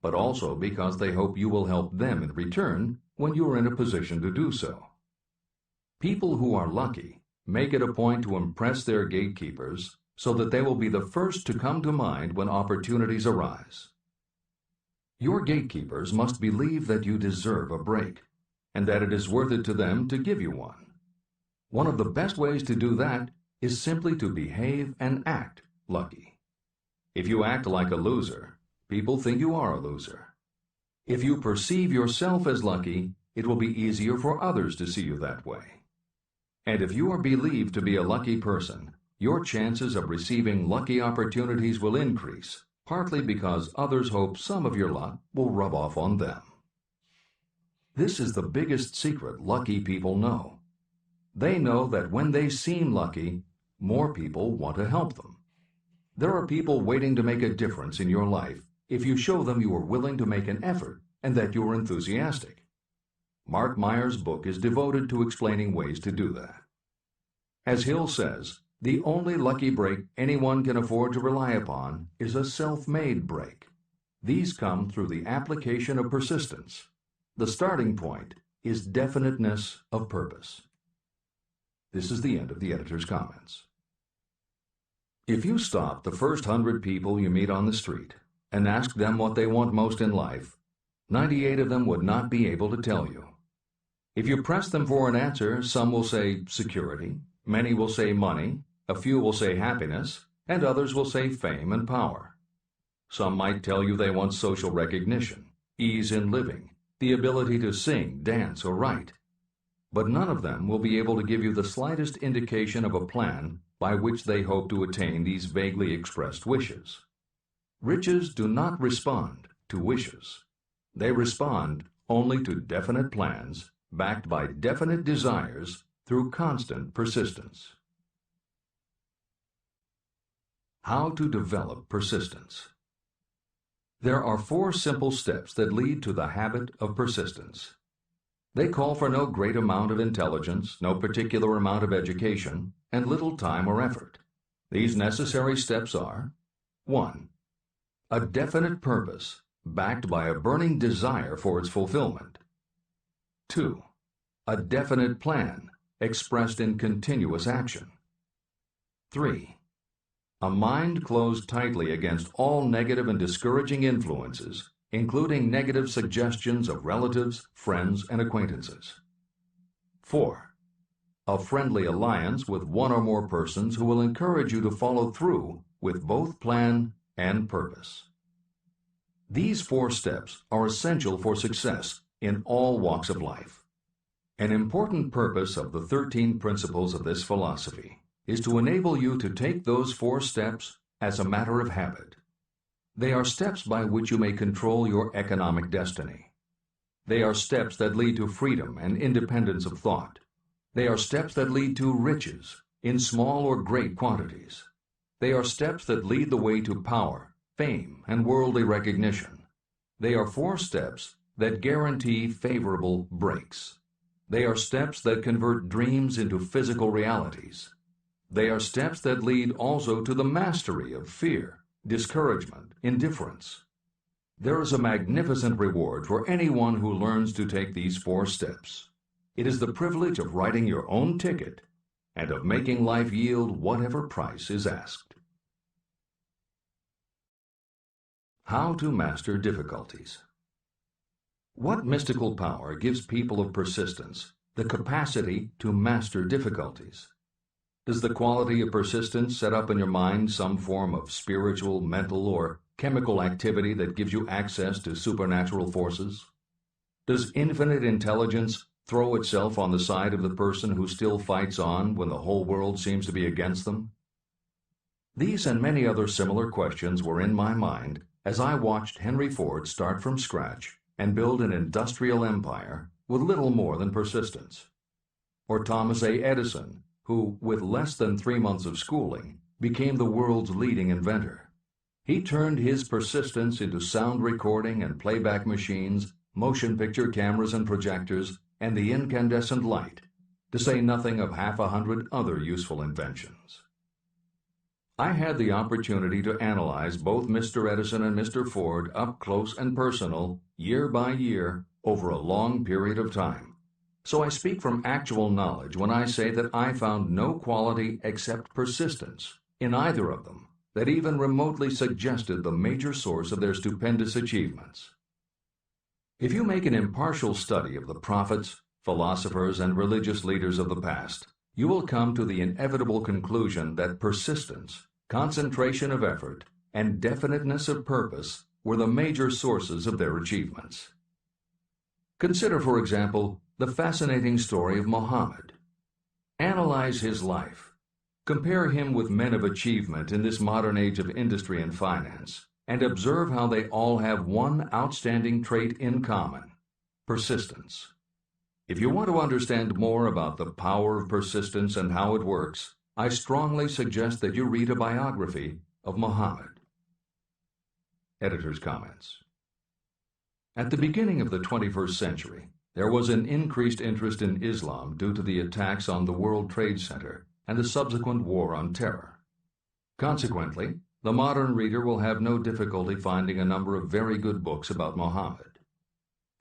but also because they hope you will help them in return when you are in a position to do so. People who are lucky make it a point to impress their gatekeepers so that they will be the first to come to mind when opportunities arise. Your gatekeepers must believe that you deserve a break, and that it is worth it to them to give you one. One of the best ways to do that is simply to behave and act lucky. If you act like a loser, people think you are a loser. If you perceive yourself as lucky, it will be easier for others to see you that way. And if you are believed to be a lucky person, your chances of receiving lucky opportunities will increase, partly because others hope some of your luck will rub off on them. This is the biggest secret lucky people know. They know that when they seem lucky, more people want to help them. There are people waiting to make a difference in your life if you show them you are willing to make an effort and that you are enthusiastic. Mark Meyer's book is devoted to explaining ways to do that. As Hill says, the only lucky break anyone can afford to rely upon is a self-made break. These come through the application of persistence. The starting point is definiteness of purpose. This is the end of the editor's comments. If you stop the first 100 people you meet on the street and ask them what they want most in life, 98 of them would not be able to tell you. If you press them for an answer, some will say security, many will say money, a few will say happiness, and others will say fame and power. Some might tell you they want social recognition, ease in living, the ability to sing, dance, or write. But none of them will be able to give you the slightest indication of a plan by which they hope to attain these vaguely expressed wishes. Riches do not respond to wishes. They respond only to definite plans backed by definite desires through constant persistence. How to develop persistence. There are 4 simple steps that lead to the habit of persistence. They call for no great amount of intelligence, no particular amount of education, and little time or effort. These necessary steps are: 1. A definite purpose, backed by a burning desire for its fulfillment. 2. A definite plan, expressed in continuous action. 3. A mind closed tightly against all negative and discouraging influences, including negative suggestions of relatives, friends, and acquaintances. 4. A friendly alliance with one or more persons who will encourage you to follow through with both plan and purpose. These 4 steps are essential for success in all walks of life. An important purpose of the 13 principles of this philosophy is to enable you to take those 4 steps as a matter of habit. They are steps by which you may control your economic destiny. They are steps that lead to freedom and independence of thought. They are steps that lead to riches, in small or great quantities. They are steps that lead the way to power, fame, and worldly recognition. They are 4 steps that guarantee favorable breaks. They are steps that convert dreams into physical realities. They are steps that lead also to the mastery of fear, discouragement, indifference. There is a magnificent reward for anyone who learns to take these 4 steps. It is the privilege of writing your own ticket and of making life yield whatever price is asked. How to master difficulties. What mystical power gives people of persistence the capacity to master difficulties? Does the quality of persistence set up in your mind some form of spiritual, mental, or chemical activity that gives you access to supernatural forces? Does infinite intelligence throw itself on the side of the person who still fights on when the whole world seems to be against them? These and many other similar questions were in my mind as I watched Henry Ford start from scratch and build an industrial empire with little more than persistence. Or Thomas A. Edison, who, with less than 3 months of schooling, became the world's leading inventor. He turned his persistence into sound recording and playback machines, motion picture cameras and projectors, and the incandescent light, to say nothing of 100 other useful inventions. I had the opportunity to analyze both Mr. Edison and Mr. Ford up close and personal, year by year, over a long period of time. So I speak from actual knowledge when I say that I found no quality except persistence in either of them that even remotely suggested the major source of their stupendous achievements. If you make an impartial study of the prophets, philosophers, and religious leaders of the past, you will come to the inevitable conclusion that persistence, concentration of effort, and definiteness of purpose were the major sources of their achievements. Consider, for example, the fascinating story of Muhammad. Analyze his life. Compare him with men of achievement in this modern age of industry and finance, and observe how they all have one outstanding trait in common: persistence. If you want to understand more about the power of persistence and how it works, I strongly suggest that you read a biography of Muhammad. Editor's comments. At the beginning of the 21st century, there was an increased interest in Islam due to the attacks on the World Trade Center and the subsequent war on terror. Consequently, the modern reader will have no difficulty finding a number of very good books about Muhammad.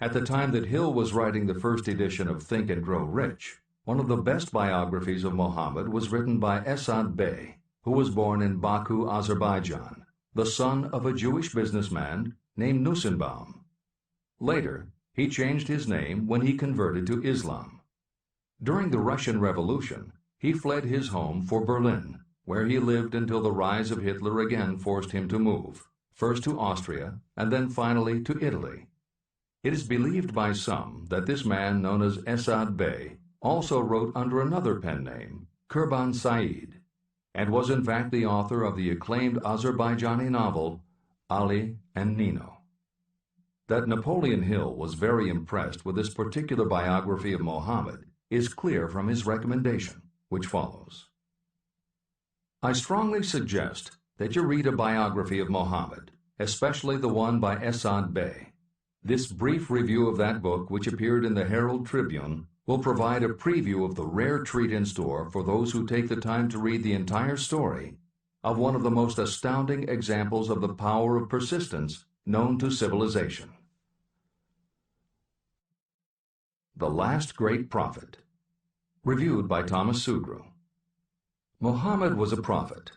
At the time that Hill was writing the first edition of Think and Grow Rich, one of the best biographies of Muhammad was written by Esad Bey, who was born in Baku, Azerbaijan, the son of a Jewish businessman named Nusenbaum. Later, he changed his name when he converted to Islam. During the Russian Revolution, he fled his home for Berlin, where he lived until the rise of Hitler again forced him to move, first to Austria and then finally to Italy. It is believed by some that this man, known as Esad Bey, also wrote under another pen name, Kurban Said, and was in fact the author of the acclaimed Azerbaijani novel Ali and Nino. That Napoleon Hill was very impressed with this particular biography of Muhammad is clear from his recommendation, which follows. I strongly suggest that you read a biography of Muhammad, especially the one by Esad Bey. This brief review of that book, which appeared in the Herald Tribune, will provide a preview of the rare treat in store for those who take the time to read the entire story of one of the most astounding examples of the power of persistence known to civilization. The Last Great Prophet. Reviewed by Thomas Sugru. Muhammad was a prophet,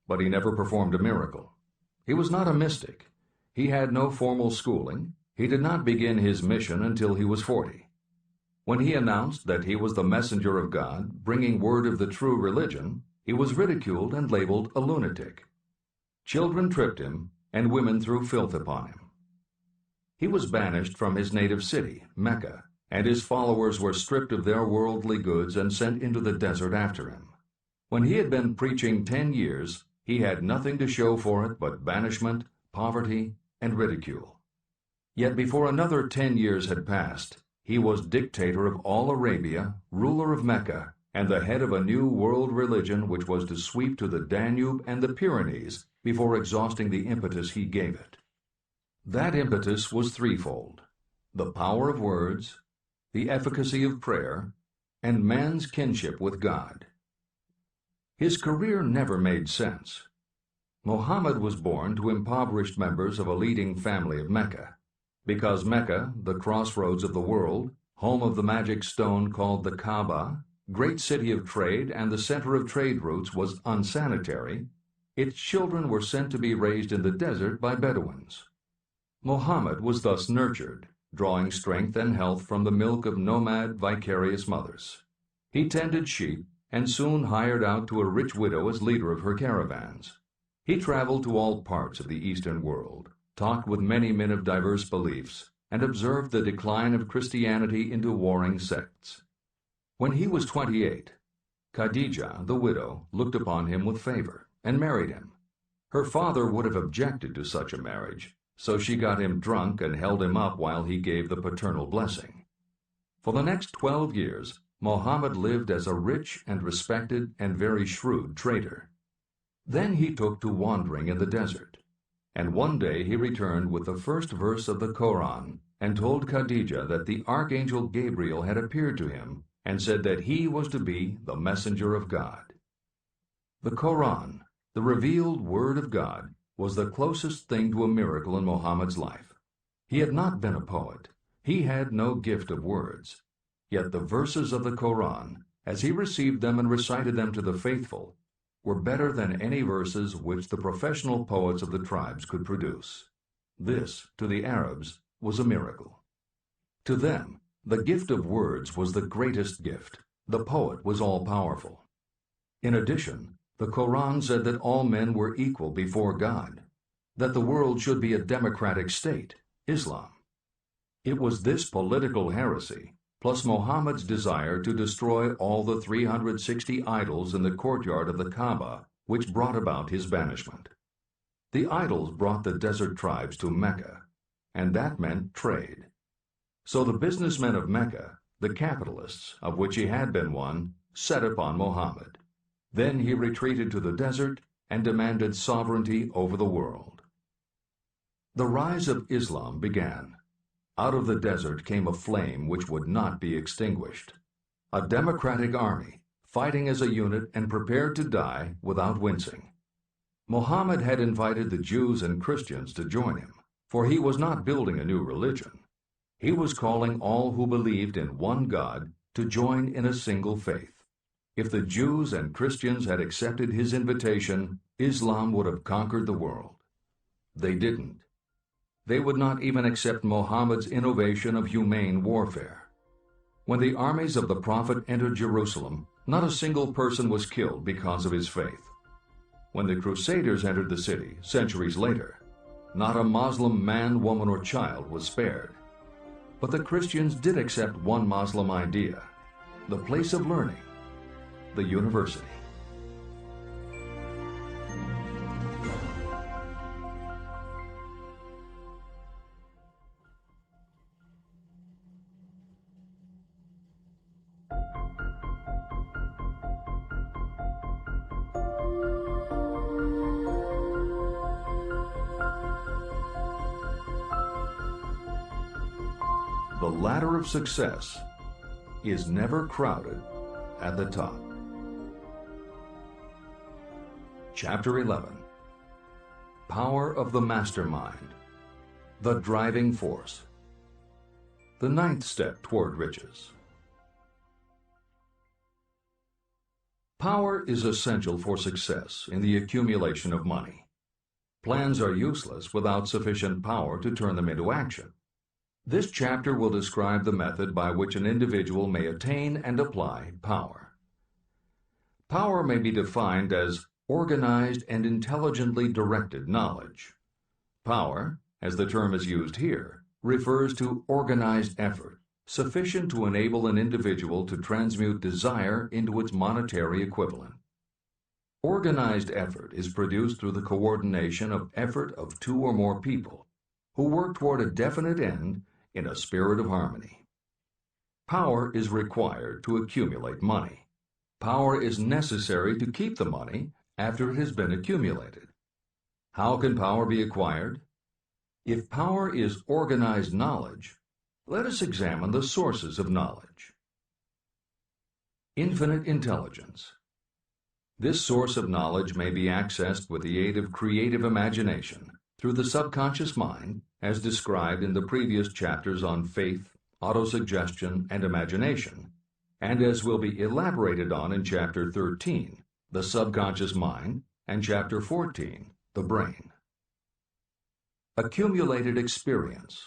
but he never performed a miracle. He was not a mystic. He had no formal schooling. He did not begin his mission until he was 40. When he announced that he was the messenger of God, bringing word of the true religion, he was ridiculed and labeled a lunatic. Children tripped him, and women threw filth upon him. He was banished from his native city, Mecca, and his followers were stripped of their worldly goods and sent into the desert after him. When he had been preaching 10 years, he had nothing to show for it but banishment, poverty, and ridicule. Yet before another 10 years had passed, he was dictator of all Arabia, ruler of Mecca, and the head of a new world religion which was to sweep to the Danube and the Pyrenees before exhausting the impetus he gave it. That impetus was threefold: the power of words, the efficacy of prayer, and man's kinship with God. His career never made sense. Muhammad was born to impoverished members of a leading family of Mecca. Because Mecca, the crossroads of the world, home of the magic stone called the Kaaba, great city of trade and the center of trade routes, was unsanitary, its children were sent to be raised in the desert by Bedouins. Muhammad was thus nurtured, drawing strength and health from the milk of nomad, vicarious mothers. He tended sheep and soon hired out to a rich widow as leader of her caravans. He traveled to all parts of the Eastern world, talked with many men of diverse beliefs, and observed the decline of Christianity into warring sects. When he was 28, Khadijah, the widow, looked upon him with favor and married him. Her father would have objected to such a marriage, so she got him drunk and held him up while he gave the paternal blessing. For the next 12 years, Muhammad lived as a rich and respected and very shrewd trader. Then he took to wandering in the desert, and one day he returned with the first verse of the Koran and told Khadijah that the archangel Gabriel had appeared to him and said that he was to be the messenger of God. The Koran, The revealed Word of God was the closest thing to a miracle in Muhammad's life. He had not been a poet. He had no gift of words. Yet the verses of the Koran, as he received them and recited them to the faithful, were better than any verses which the professional poets of the tribes could produce. This, to the Arabs, was a miracle. To them, the gift of words was the greatest gift. The poet was all-powerful. In addition, the Koran said that all men were equal before God, that the world should be a democratic state, Islam. It was this political heresy, plus Muhammad's desire to destroy all the 360 idols in the courtyard of the Kaaba, which brought about his banishment. The idols brought the desert tribes to Mecca, and that meant trade. So the businessmen of Mecca, the capitalists, of which he had been one, set upon Muhammad. Then he retreated to the desert and demanded sovereignty over the world. The rise of Islam began. Out of the desert came a flame which would not be extinguished. A democratic army, fighting as a unit and prepared to die without wincing. Muhammad had invited the Jews and Christians to join him, for he was not building a new religion. He was calling all who believed in one God to join in a single faith. If the Jews and Christians had accepted his invitation, Islam would have conquered the world. They didn't. They would not even accept Muhammad's innovation of humane warfare. When the armies of the Prophet entered Jerusalem, not a single person was killed because of his faith. When the Crusaders entered the city, centuries later, not a Muslim man, woman, or child was spared. But the Christians did accept one Muslim idea, the place of learning, the university. The ladder of success is never crowded at the top. Chapter 11. Power of the Mastermind, the Driving Force. The ninth step toward riches. Power is essential for success in the accumulation of money. Plans are useless without sufficient power to turn them into action. This chapter will describe the method by which an individual may attain and apply power. Power may be defined as organized and intelligently directed knowledge. Power, as the term is used here, refers to organized effort, sufficient to enable an individual to transmute desire into its monetary equivalent. Organized effort is produced through the coordination of effort of two or more people who work toward a definite end in a spirit of harmony. Power is required to accumulate money. Power is necessary to keep the money after it has been accumulated. How can power be acquired? If power is organized knowledge, let us examine the sources of knowledge. Infinite intelligence. This source of knowledge may be accessed with the aid of creative imagination through the subconscious mind, as described in the previous chapters on faith, autosuggestion, and imagination, and as will be elaborated on in Chapter 13, the subconscious mind, and Chapter 14, the brain. Accumulated experience.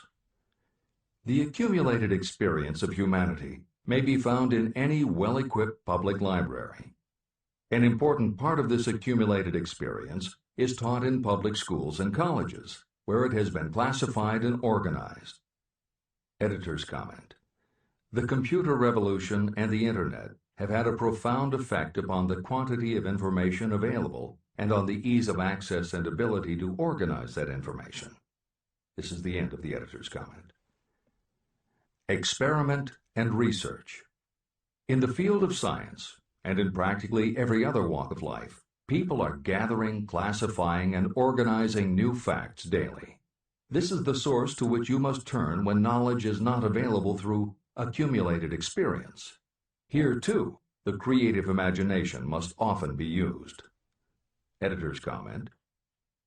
The accumulated experience of humanity may be found in any well-equipped public library. An important part of this accumulated experience is taught in public schools and colleges, where it has been classified and organized. Editor's comment. The computer revolution and the Internet have had a profound effect upon the quantity of information available and on the ease of access and ability to organize that information. This is the end of the editor's comment. Experiment and research. In the field of science, and in practically every other walk of life, people are gathering, classifying, and organizing new facts daily. This is the source to which you must turn when knowledge is not available through accumulated experience. Here, too, the creative imagination must often be used. Editor's comment.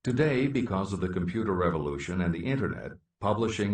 Today, because of the computer revolution and the Internet, publishing